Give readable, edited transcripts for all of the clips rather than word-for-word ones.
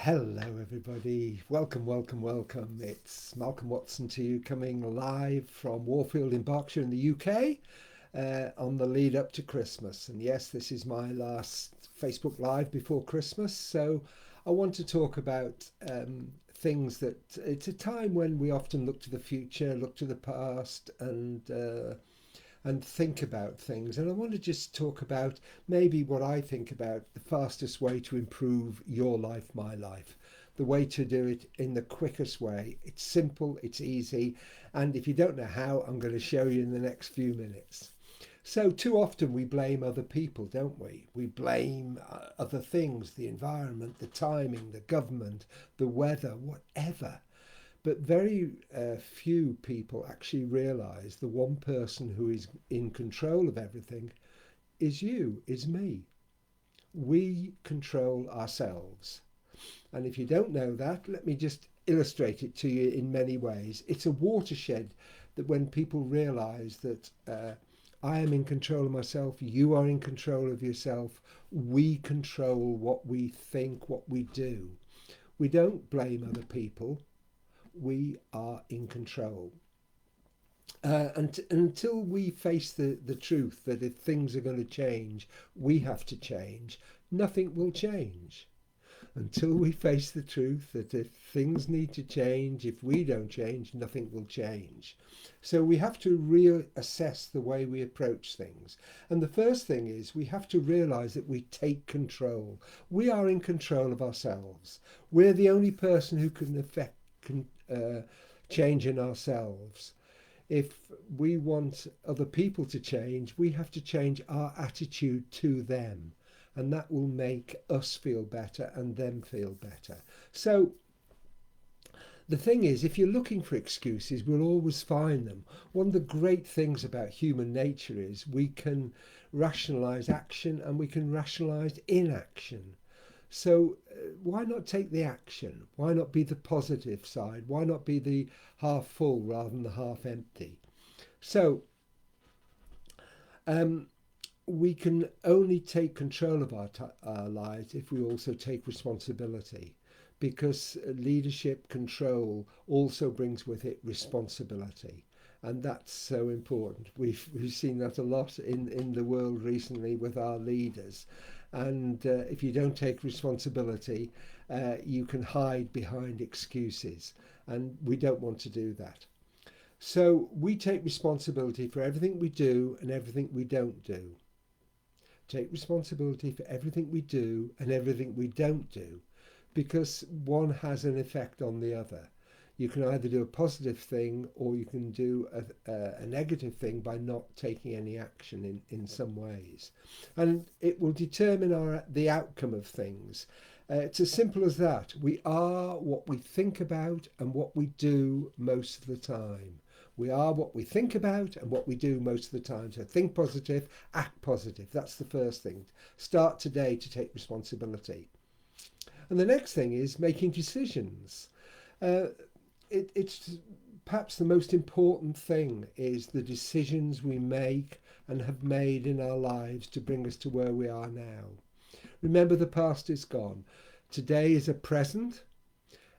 Hello, everybody. Welcome, welcome, welcome. It's Malcolm Watson to you, coming live from Warfield in Berkshire in the UK on the lead up to Christmas. And yes, this is my last Facebook Live before Christmas. So I want to talk about things that it's a time when we often look to the future, look to the past, and think about things. And I want to just talk about maybe what I think about the fastest way to improve your life, my life. The way to do it in the quickest way. It's simple, it's easy, and if you don't know how, I'm going to show you in the next few minutes. So, too often we blame other people, don't we? We blame other things, the environment, the timing, the government, the weather, whatever. But very few people actually realize the one person who is in control of everything is you, is me. We control ourselves. And if you don't know that, let me just illustrate it to you in many ways. It's a watershed that when people realize that I am in control of myself, you are in control of yourself, we control what we think, what we do. We don't blame other people. We are in control. Until we face the truth that if things are going to change, we have to change, nothing will change. Until we face the truth that if things need to change, if we don't change, nothing will change. So we have to reassess the way we approach things. And the first thing is we have to realize that we take control. We are in control of ourselves. We're the only person who can affect change in ourselves. If we want other people to change, we have to change our attitude to them, and that will make us feel better and them feel better. So the thing is, if you're looking for excuses, we'll always find them. One of the great things about human nature is we can rationalize action and we can rationalize inaction. So why not take the action? Why not be the positive side? Why not be the half full rather than the half empty? So we can only take control of our lives if we also take responsibility, because leadership control also brings with it responsibility. And that's so important. We've seen that a lot in the world recently with our leaders. And if you don't take responsibility, you can hide behind excuses. And we don't want to do that. So we take responsibility for everything we do and everything we don't do. Take responsibility for everything we do and everything we don't do, because one has an effect on the other. You can either do a positive thing or you can do a negative thing by not taking any action in some ways. And it will determine the outcome of things. It's as simple as that. We are what we think about and what we do most of the time. We are what we think about and what we do most of the time. So think positive, act positive. That's the first thing. Start today to take responsibility. And the next thing is making decisions. It's perhaps the most important thing is the decisions we make and have made in our lives to bring us to where we are now. Remember, the past is gone. Today is a present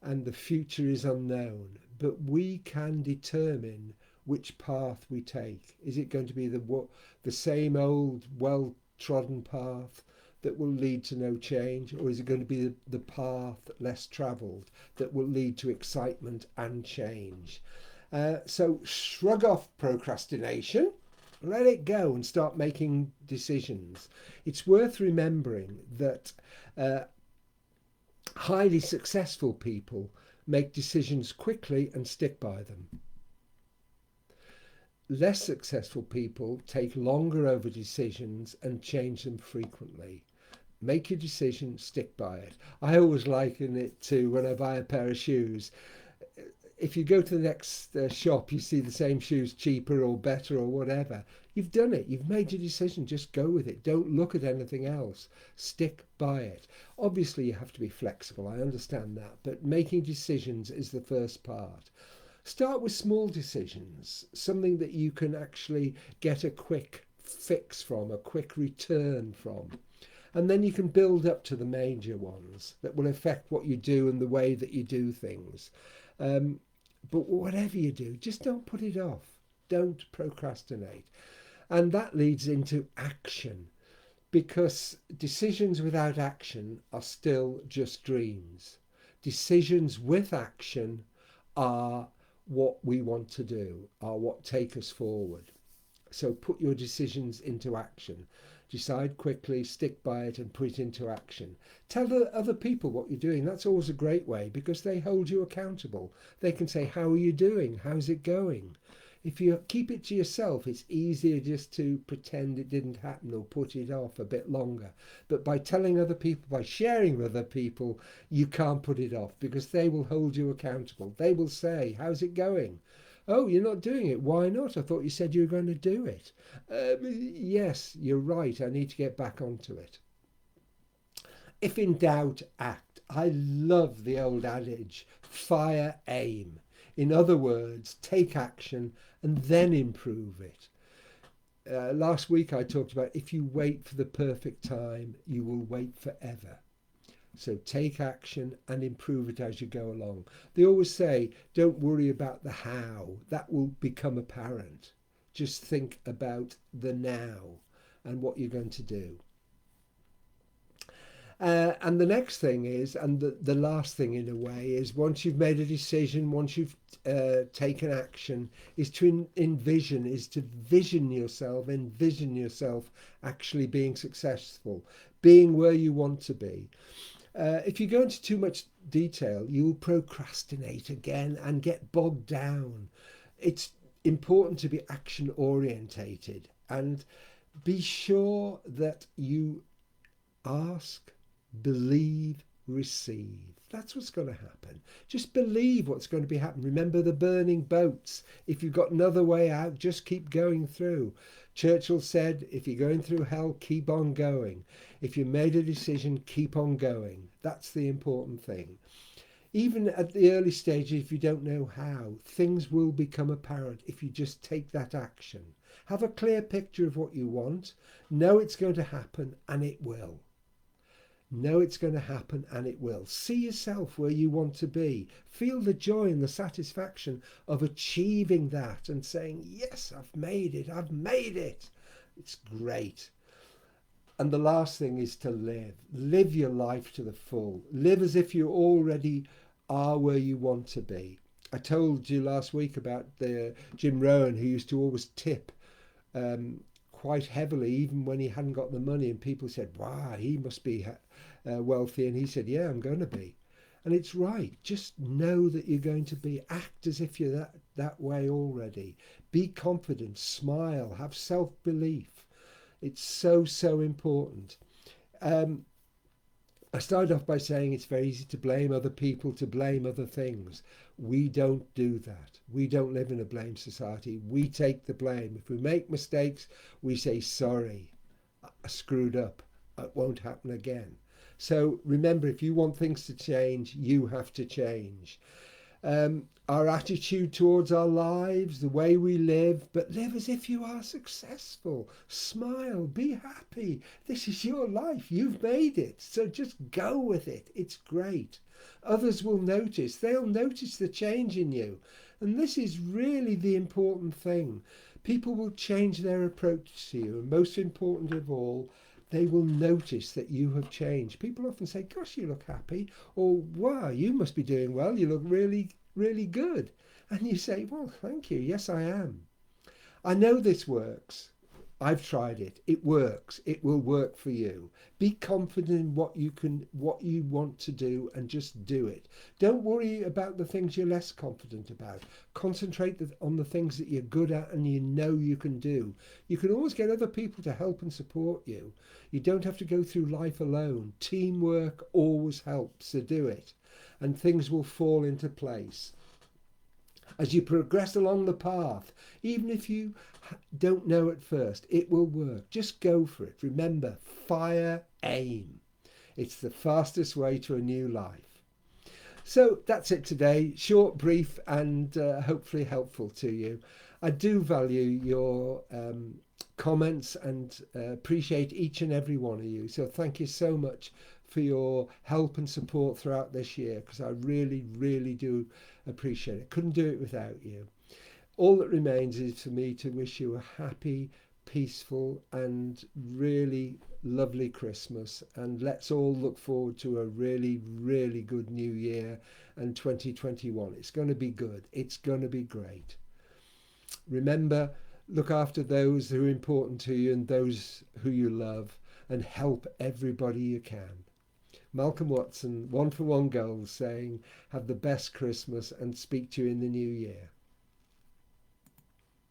and the future is unknown, but we can determine which path we take. Is it going to be the same old well-trodden path that will lead to no change, or is it going to be the path less travelled that will lead to excitement and change? So shrug off procrastination, let it go and start making decisions. It's worth remembering that highly successful people make decisions quickly and stick by them. Less successful people take longer over decisions and change them frequently. Make your decision, stick by it. I always liken it to when I buy a pair of shoes. If you go to the next shop, you see the same shoes cheaper or better or whatever. You've done it. You've made your decision. Just go with it. Don't look at anything else. Stick by it. Obviously, you have to be flexible. I understand that. But making decisions is the first part. Start with small decisions, something that you can actually get a quick fix from, a quick return from. And then you can build up to the major ones that will affect what you do and the way that you do things. But whatever you do, just don't put it off. Don't procrastinate. And that leads into action, because decisions without action are still just dreams. Decisions with action are what we want to do, are what take us forward. So put your decisions into action. Decide quickly, stick by it, and put it into action. Tell the other people what you're doing. That's always a great way, because they hold you accountable. They can say, how are you doing? How's it going? If you keep it to yourself, it's easier just to pretend it didn't happen or put it off a bit longer. But by telling other people, by sharing with other people, you can't put it off, because they will hold you accountable. They will say, how's it going? Oh, you're not doing it. Why not? I thought you said you were going to do it. Yes, you're right. I need to get back onto it. If in doubt, act. I love the old adage, fire, aim. In other words, take action and then improve it. Last week I talked about, if you wait for the perfect time, you will wait forever. So take action and improve it as you go along. They always say, don't worry about the how. That will become apparent. Just think about the now and what you're going to do. And the next thing is, and the last thing in a way, is once you've made a decision, once you've taken action, is to envision yourself actually being successful, being where you want to be. If you go into too much detail, you'll procrastinate again and get bogged down. It's important to be action orientated, and be sure that you ask, believe, receive. That's what's going to happen. Just believe what's going to be happening. Remember the burning boats. If you've got another way out, just keep going through. Churchill said, if you're going through hell, keep on going. If you made a decision, keep on going. That's the important thing. Even at the early stages, if you don't know how, things will become apparent if you just take that action. Have a clear picture of what you want. Know it's going to happen, and it will. Know it's going to happen, and it will. See yourself where you want to be. Feel the joy and the satisfaction of achieving that and saying, yes, I've made it. I've made it. It's great. And the last thing is to live. Live your life to the full. Live as if you already are where you want to be. I told you last week about the Jim Rohn, who used to always tip quite heavily, even when he hadn't got the money, and people said, wow, he must be wealthy, and he said, yeah, I'm going to be. And it's right. Just know that you're going to be. Act as if you're that way already. Be confident, smile, have self-belief. It's so important. I started off by saying it's very easy to blame other people, to blame other things. We don't do that. We don't live in a blame society. We take the blame. If we make mistakes, we say, sorry, I screwed up. It won't happen again. So remember, if you want things to change, you have to change. Our attitude towards our lives, the way we live, but live as if you are successful. Smile, be happy. This is your life. You've made it. So just go with it. It's great. Others will notice. They'll notice the change in you. And this is really the important thing. People will change their approach to you. And most important of all, they will notice that you have changed. People often say, gosh, you look happy. Or, wow, you must be doing well. You look really good. And you say, well, thank you. Yes, I am. I know this works. I've tried it. It works. It will work for you. Be confident in what you want to do, and just do it. Don't worry about the things you're less confident about. Concentrate on the things that you're good at and you know you can do. You can always get other people to help and support you. You don't have to go through life alone. Teamwork always helps, so do it. And things will fall into place. As you progress along the path, even if you don't know at first, it will work. Just go for it. Remember, fire, aim. It's the fastest way to a new life. So that's it today. Short, brief, and hopefully helpful to you. I do value your comments and appreciate each and every one of you. So thank you so much for your help and support throughout this year, because I really, really do appreciate it. Couldn't do it without you. All that remains is for me to wish you a happy, peaceful, and really lovely Christmas. And let's all look forward to a really, really good new year and 2021. It's going to be good. It's going to be great. Remember, look after those who are important to you and those who you love, and help everybody you can. Malcolm Watson, One for One Goals, saying, have the best Christmas and speak to you in the new year.